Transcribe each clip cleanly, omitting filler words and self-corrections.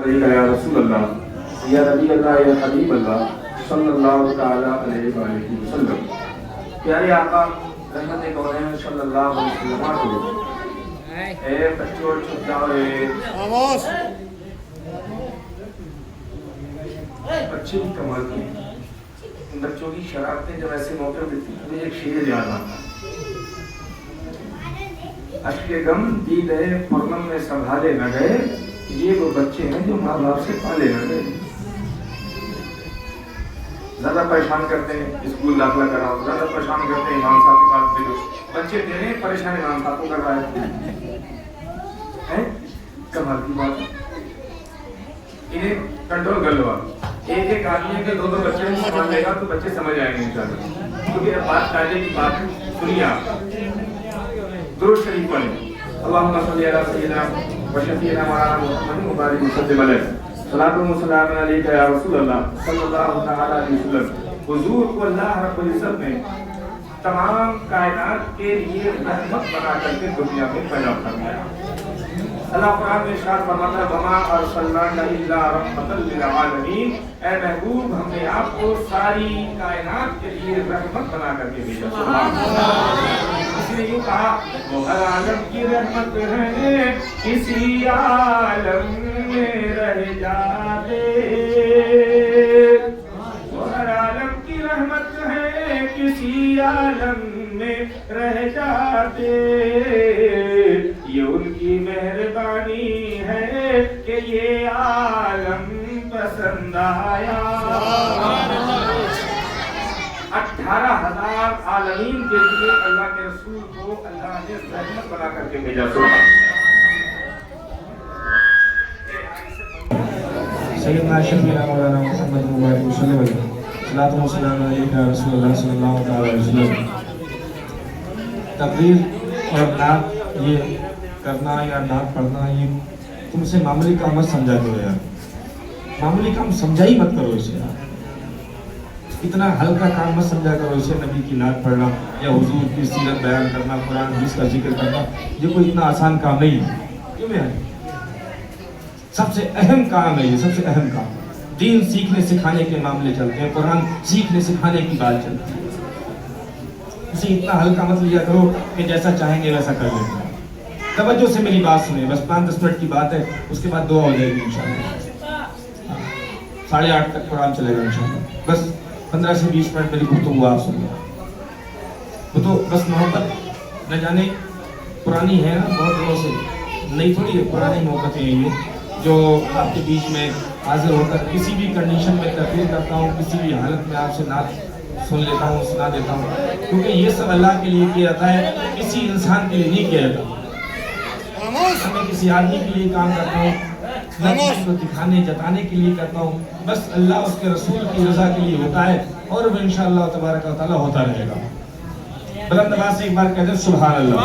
علیہ یا رسول اللہ یا نبی اللہ یا حبیب اللہ صلی اللہ تعالیٰ علیہ وآلہ وسلم۔ پیارے آقا رحمت کونین صلی اللہ علیہ وسلم کو اے بچوں چھپ جاؤ، بچے بھی کمال کی ان بچوں کی شرارتیں جب ایسے موقع دیتی مجھے ایک شعر یاد آتا، اشک غم دی گئے پرنم میں سنبھالے نہ گئے، یہ وہ بچے ہیں جو ماں باپ سے پالے نہ گئے۔ زیادہ پریشان کرتے ہیں اسکول داخلہ کراؤ، زیادہ پریشان کرتے ہیں امام صاحب کے پاس بھیجو، بچے تیرے ہیں پریشان امام صاحب کو کر رہا ہے، کمال کی بات ہے۔ انہیں کنٹرول کر لو آپ، ایک ایک آدمی کے دو دو بچے سنبھال لے گا تو بچے سمجھ آئیں گے انشاءاللہ، کیونکہ بات قاعدے کی بات سنیے آپ، درود شریف پڑھیں، اللہم صلی علی سیدنا و شفیعنا مولانا محمد مبارک وسلم علیہ، صلاۃ و سلام علیک یا رسول اللہ صلی اللہ تعالی علیہ وسلم۔ حضور کو اللہ رب العزت نے تمام کائنات کے لیے رحمت بنا کر کے دنیا میں پیدا فرمایا۔ اللہ قرآن میں ارشاد فرماتا ہے وما ارسلناک الا رحمۃ للعالمین، اے محبوب ہم نے آپ کو ساری کائنات کے لیے رحمت بنا کر کے بھیجا۔ سبحان اللہ، اس نے یوں کہا وہ ہر عالم کی رحمت ہے کسی عالم میں رہ جاتے، وہ ہر عالم کی رحمت ہے کسی عالم میں رہ جاتے، یہ ان کی مہربانی ہے کہ یہ عالم پسند آیا۔ 18,000 عالمین کے لیے اللہ کے رسول کو اللہ نے رحمت بنا کر کے بھیجا۔ سیدنا شفیعنا مولانا محمد مبارک وسلم علیہ، صلاۃ و سلام علیک یا رسول اللہ صلی اللہ علیہ وسلم۔ تقریر اور نعت یہ کرنا یا نعت پڑھنا یہ تم سے معمولی کام مت سمجھا کرو یار، معمولی کام سمجھا ہی مت کرو اسے یار، اتنا ہلکا کام مت سمجھا کرو اسے۔ نبی کی نعت پڑھنا یا حضور کی سیرت بیان کرنا، قرآن حدیث کا ذکر کرنا، یہ کوئی اتنا آسان کام نہیں ہے، کیوں میں سب سے اہم کام ہے، یہ سب سے اہم کام۔ دین سیکھنے سکھانے کے معاملے چلتے ہیں، قرآن سیکھنے سکھانے کی بات چلتی ہے، اسے اتنا ہلکا مت لیا کرو کہ جیسا چاہیں گے ویسا کر لیں گے۔ توجہ سے میری بات سنیں، بس 5-10 منٹ کی بات ہے، اس کے بعد دعا ہو جائے گی انشاءاللہ، 8:30 تک قرآن چلے گا انشاءاللہ، بس 15 سے 20 منٹ میری گفتگو آپ سنیں، وہ تو بس محبت نہ جانے پرانی ہے نا، بہت دنوں سے نئی تھوڑی ہے، پرانی محبتیں ہیں یہ جو آپ کے بیچ میں حاضر ہو کر کسی بھی کنڈیشن میں تقریر کرتا ہوں، کسی بھی حالت میں آپ سے نعت سن لیتا ہوں، سنا دیتا ہوں، کیونکہ یہ سب اللہ کے لیے کیا جاتا ہے، کسی انسان کے لیے نہیں کیا جاتا۔ میں کسی آدمی کے لیے کام کرتا ہوں، میں کسی کو دکھانے جتانے کے لیے کرتا ہوں، بس اللہ اس کے رسول کی رضا کے لیے ہوتا ہے، اور وہ انشاءاللہ تبارک و تعالی ہوتا رہے گا۔ بلند آواز سے ایک بار کہتے ہیں سبحان اللہ۔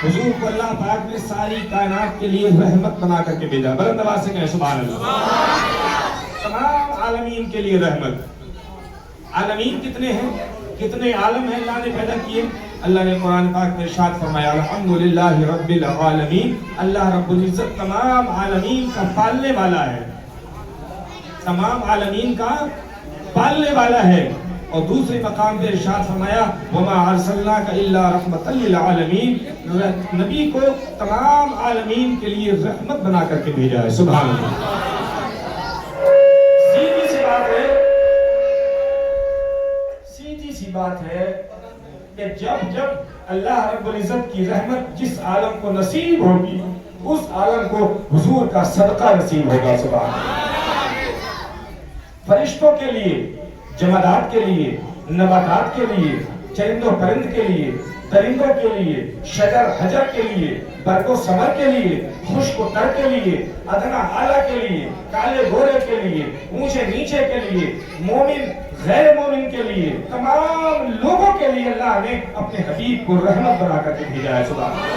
حضور کو اللہ پاک نے ساری کائنات کے لیے رحمت بنا کر کے بھیجا، بلند آواز سے کہیں سبحان اللہ۔ تمام عالمین کے لیے رحمت۔ عالمین کتنے ہیں، کتنے عالم ہیں اللہ نے پیدا کیے؟ اللہ نے قرآن پاک میں ارشاد فرمایا الحمدللہ رب العالمین، اللہ رب العزت تمام عالمین کا پالنے والا ہے، تمام عالمین کا پالنے والا ہے۔ اور دوسرے مقام پہ ارشاد فرمایا وما ارسلناک الا رحمۃ للعالمین، نبی کو تمام عالمین کے لیے رحمت بنا کر کے بھیجا ہے۔ سبحان اللہ۔ سیدھی سی بات ہے، سیدھی سی بات ہے کہ جب اللہ رب العزت کی رحمت جس عالم کو نصیب ہوگی اس عالم کو حضور کا صدقہ نصیب ہوگا۔ سبحان اللہ۔ فرشتوں کے لیے، جمادات کے لیے، نباتات کے لیے، چرند و پرند کے لیے، درندوں کے لیے، شجر حجر کے لیے، برگ و ثمر کے لیے، خشک و تر کے لیے، ادنا اعلیٰ کے لیے، کالے گورے کے لیے، اونچے نیچے کے لیے، مومن غیر مومن کے لیے، تمام لوگوں کے لیے اللہ نے اپنے حبیب کو رحمت بنا کر کے بھیجا ہے۔ سبحان اللہ۔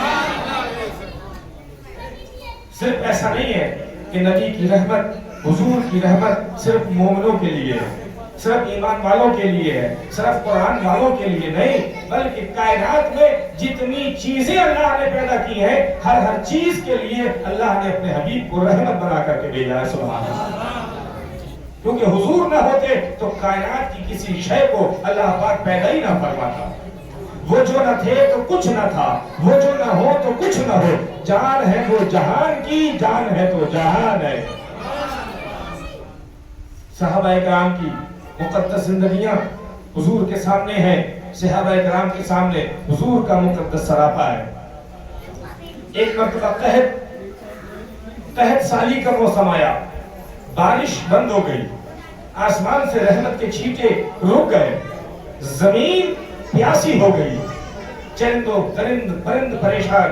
صرف ایسا نہیں ہے کہ نبی کی رحمت، حضور کی رحمت صرف مومنوں کے لیے ہے، صرف ایمان والوں کے لیے ہے، صرف قرآن والوں کے لیے نہیں، بلکہ کائنات میں جتنی چیزیں اللہ نے پیدا کی ہیں، ہر چیز کے لیے اللہ نے اپنے حبیب کو رحمت بنا کر کے بھیجا ہے، سبحان اللہ۔ کیونکہ حضور نہ ہوتے تو کائنات کی کسی شے کو اللہ پاک پیدا ہی نہ فرماتا۔ وہ جو نہ تھے تو کچھ نہ تھا، وہ جو نہ ہو تو کچھ نہ ہو، جان ہے وہ جہان کی، جان ہے تو جہان ہے۔ صحابہ کرام کی مقدس زندگیاں حضور کے سامنے ہیں، صحابہ کرام کے سامنے حضور کا مقدس سراپا ہے۔ ایک مرتبہ قحط سالی کا موسم آیا، بارش بند ہو گئی، آسمان سے رحمت کے چھینٹے رک گئے، زمین پیاسی ہو گئی، چرند و پرند پریشان،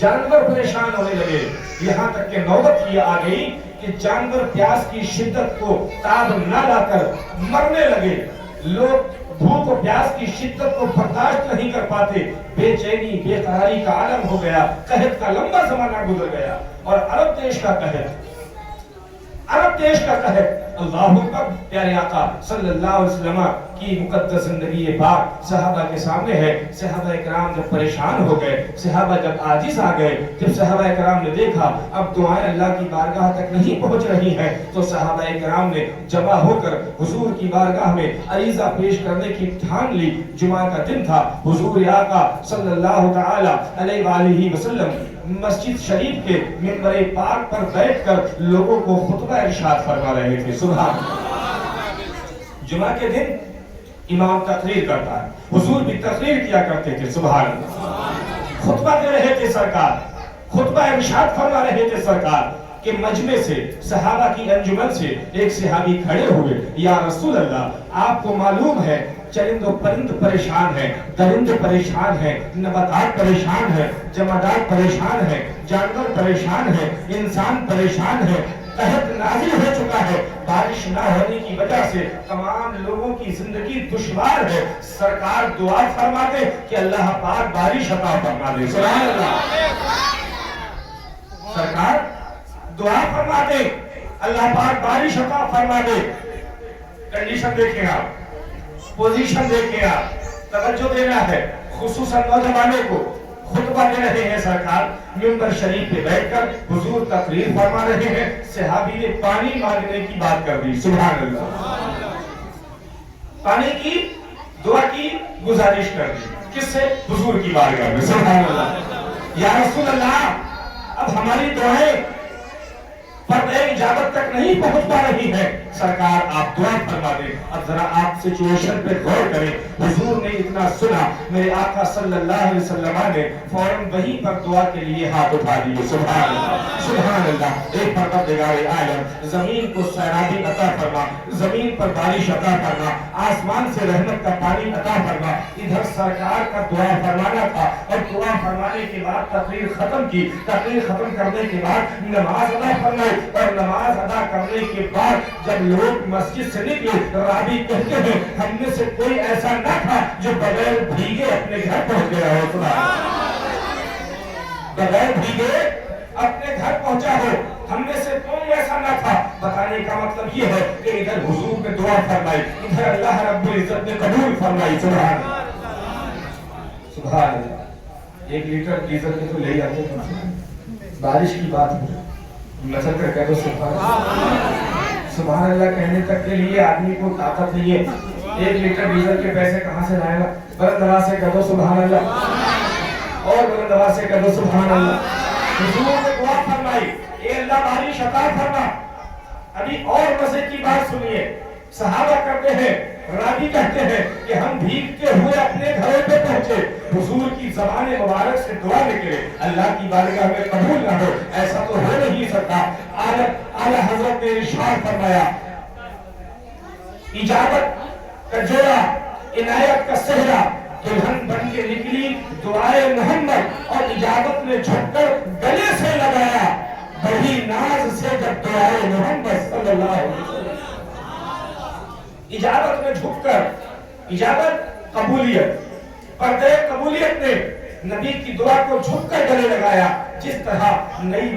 جانور پریشان ہونے لگے، یہاں تک کہ نوبت یہ آ گئی کہ جانور پیاس کی شدت کو تاب نہ لا کر مرنے لگے۔ لوگ بھوک و پیاس کی شدت کو برداشت نہیں کر پاتے، بے چینی بے قراری کا عالم ہو گیا، قحط کا لمبا زمانہ گزر گیا، اور عرب دیش کا قحط، اللہ اکبر، پیارے آقا صلی اللہ علیہ وسلم کی مقدس زندگی پاک صحابہ کے سامنے ہے۔ صحابہ کرام جب پریشان ہو گئے، صحابہ جب عاجز آ گئے، جب صحابہ کرام نے دیکھا اب دعائیں اللہ کی بارگاہ تک نہیں پہنچ رہی ہیں، تو صحابہ کرام نے جمع ہو کر حضور کی بارگاہ میں عریضہ پیش کرنے کی ٹھان لی۔ جمعہ کا دن تھا، حضور آقا صلی اللہ تعالی علیہ وآلہ وسلم مسجد شریف کے منبر پاک پر بیٹھ کر لوگوں کو خطبہ ارشاد فرما رہے تھے، سبحان اللہ۔ جمعہ کے دن امام تقریر کرتا ہے، حضور بھی تقریر کیا کرتے تھے، سبحان اللہ۔ خطبہ دے رہے تھے سرکار، خطبہ ارشاد فرما رہے تھے سرکار کہ مجمع سے، صحابہ کی انجمن سے ایک صحابی کھڑے ہوئے، یا رسول اللہ آپ کو معلوم ہے چرند و پرند پریشان ہیں، درند پریشان ہیں، نباتات پریشان ہیں، جمادات پریشان ہیں، جانور پریشان ہیں، انسان پریشان ہے، قحط نازل ہو چکا ہے، بارش نہ ہونے کی وجہ سے تمام لوگوں کی زندگی دشوار ہے، سرکار دعا فرما دے کہ اللہ پاک بارش عطا فرما دے، سبحان اللہ۔ سرکار دعا فرما دے اللہ پاک بارش عطا فرما دے۔ کنڈیشن دیکھیں آپ، پوزیشن دیکھیں آپ، توجہ دینا ہے، خصوصاً نوجوانوں کو۔ خطبہ دے رہے ہیں سرکار، منبر شریف پہ بیٹھ کر حضور تقریر فرما رہے ہیں، صحابی نے پانی مانگنے کی بات کر دی، سبحان اللہ۔ پانی کی دعا کی گزارش کر دی، کس سے؟ حضور کی بارگاہ میں، سبحان اللہ۔ یا رسول اللہ اب ہماری دعائیں پر اجابت تک نہیں پہنچ پا رہی ہے، سرکار آپ دعا فرما دیں۔ اب ذرا آپ سچویشن پہ غور کریں، حضور نے اتنا سنا، میرے آقا صلی اللہ علیہ وسلم نے فوراً وہیں پر دعا کے لیے ہاتھ اٹھا دیے، سبحان اللہ، سبحان اللہ۔ ایک پروردگار عالم زمین کو سیرابی عطا فرما، زمین پر بارش عطا فرما، آسمان سے رحمت کا پانی عطا فرما۔ ادھر سرکار کا دعا فرمانا تھا، اور دعا فرمانے کے بعد تقریر ختم کی، تقریر ختم کرنے کے بعد نماز ادا فرمائی، اور نماز ادا کرنے کے بعد جب لوگ مسجد سے نکلے، راوی کہتے ہیں ہم میں سے کوئی ایسا نہ تھا جو بغیر بھیگے اپنے گھر پہنچ گیا ہو، بغیر بھیگے اپنے گھر پہنچا ہو، ہم میں سے کوئی ایسا نہ تھا۔ بتانے کا مطلب یہ ہے کہ ادھر حضور نے دعا فرمائی، ادھر اللہ رب العزت نے قبول فرمائی، سبحان اللہ، سبحان اللہ۔ 1 لیٹر ڈیزل کے تو لے آتے ہیں، بارش کی بات ہے، نظر کر کہہ دو سبحان اللہ۔ سبحان اللہ کہنے تک کے لیے آدمی کو طاقت نہیں ہے، 1 لیٹر ڈیزل کے پیسے کہاں سے لائے گا؟ بلند آواز سے کہہ دو سبحان اللہ، اور بلند آواز سے کہہ دو سبحان اللہ۔ حضور نے دعا فرمائی، اے اللہ بارش عطا فرما۔ ابھی اور مزے کی بات سنیے، صحابہ کرتے ہیں، راوی کہتے ہیں کہ ہم بھیگتے ہوئے اپنے گھروں پہ پہنچے، حضور کی زبان مبارک سے دعا نکلے، اللہ کی بارگاہ میں قبول نہ ہو، ایسا تو ہو نہیں سکتا۔ اعلیٰ حضرت نے ارشاد فرمایا، اجابت کا جوڑا، عنایت کا صحرا، دلہن بن کے نکلی دعائے محمد، اور اجابت نے جھک کر گلے سے لگایا، بڑی ناز سے جب دعائے محمد صلی اللہ علیہ وسلم۔ اجابت میں جھک کر، اجابت قبولیت، پردے قبولیت نے نبی کی دعا کو جھک کر گلے لگایا، جس طرح نئی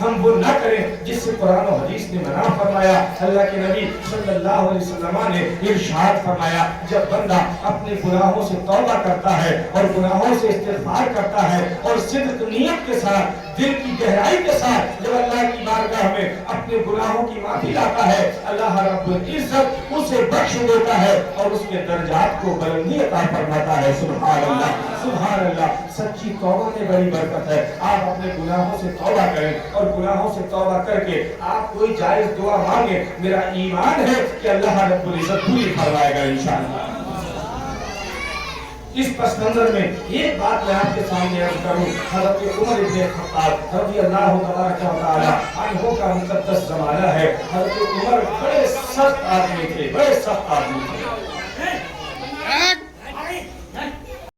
ہم وہ نہ کریں جس سے قرآن و حدیث نے منع فرمایا. اللہ کے نبی صلی اللہ علیہ وسلم نے ارشاد فرمایا جب بندہ اپنے گناہوں سے توبہ کرتا ہے اور گناہوں سے استغفار کرتا ہے اور صدق نیت کے ساتھ دل کی گہرائی کے ساتھ جب اللہ کی بارگاہ میں اپنے گناہوں کی معافی لاتا ہے اللہ رب العزت اسے بخش دیتا ہے اور اس کے درجات کو بلندی عطا فرماتا ہے. سبحان اللہ سبحان اللہ. سچی توبہ میں بڑی برکت ہے. آپ اپنے گناہوں سے توبہ کریں اور گناہوں سے توبہ کر کے آپ کوئی جائز دعا مانگیں. میرا ایمان ہے کہ اللہ رب العزت پوری فرمائے گا انشاءاللہ. اس پس منظر میں ایک بات میں آپ کے سامنے عرض کروں. حضرت عمر ابن خطاب رضی اللہ تبارک و تعالی عنہ کا مقدس زمانہ ہے. حضرت عمر بڑے سخت آدمی تھے, بڑے سخت آدمی تھے.